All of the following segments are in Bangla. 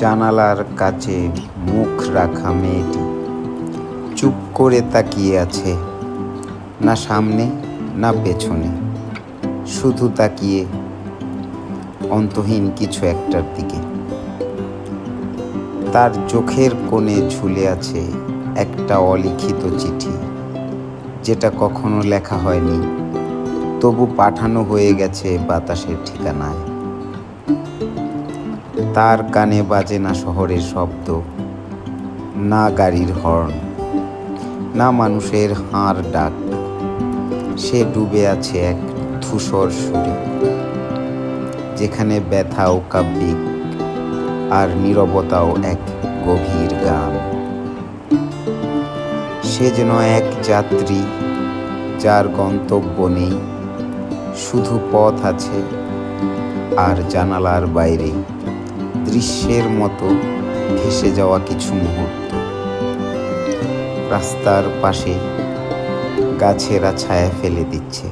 জানালার কাছে মুখ রাখা মেয়েটি চুপ করে তাকিয়ে আছে, না সামনে না পেছনে, শুধু তাকিয়ে অন্তহীন কিছু একটার দিকে। তার চোখের কোণে ঝুলে আছে একটা অলিখিত চিঠি, যেটা কখনো লেখা হয়নি, তবু পাঠানো হয়ে গেছে বাতাসের ঠিকানায়। তার কানে বাজে না শহরের শব্দ, না গাড়ির হর্ন, না মানুষের হাড় ডাক। সে ডুবে আছে এক ধূসর সুরে, যেখানে ব্যথাও কাব্যিক আর নীরবতাও এক গভীর গান। সে যেন এক যাত্রী, যার গন্তব্য নেই, শুধু পথ আছে আর জানালার বাইরে দৃশ্যের মতো ভেসে যাওয়া কিছু মুহূর্ত। রাস্তার পাশে গাছেরা ছায়া ফেলে দিচ্ছে,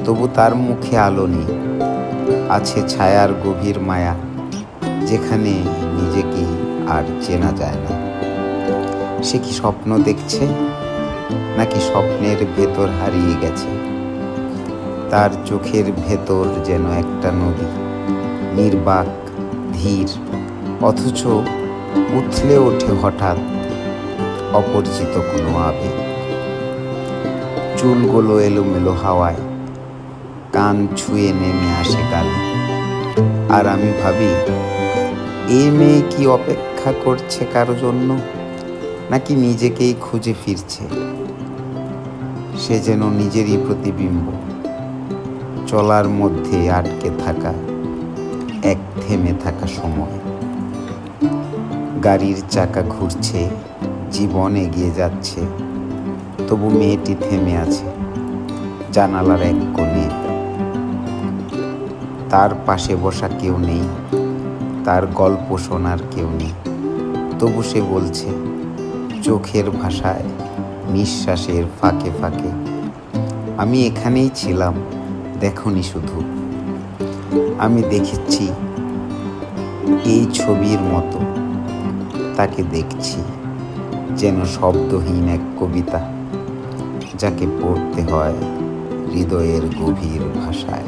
তবু তার মুখে আলো নেই। আছে ছায়ার গভীর মায়া, যেখানে নিজেকে আর চেনা যায় না। সে কি স্বপ্ন দেখছে, নাকি স্বপ্নের ভেতর হারিয়ে গেছে? তার চোখের ভেতর যেন একটা নদী, নির্বাক, ধীর, অথচ উথলে ওঠে হঠাৎ অপরিচিত কোনো আবেগ। চুলগুলো এলোমেলো হাওয়ায়, কান ছুঁয়ে নেমে আসে গালে। আর আমি ভাবি, এই মেয়ে কি অপেক্ষা করছে কারো জন্য, নাকি নিজেকেই খুঁজে ফিরছে? সে যেন নিজেরই প্রতিবিম্ব, চলার মধ্যে আটকে থাকা এক থেমে থাকা সময়। গাড়ির চাকা ঘুরছে, জীবন এগিয়ে যাচ্ছে, তবু মেয়েটি থেমে আছে জানালার এক কোণে। তার পাশে বসা কেউ নেই, তার গল্প শোনার কেউ নেই, তবু সে বলছে চোখের ভাষায়, নিঃশ্বাসের ফাঁকে ফাঁকে, আমি এখানেই ছিলাম, দেখোনি শুধু। আমি দেখেছি এই ছবির মতো, তাকে দেখছি যেন শব্দহীন এক কবিতা, যাকে পড়তে হয় হৃদয়ের গভীর ভাষায়।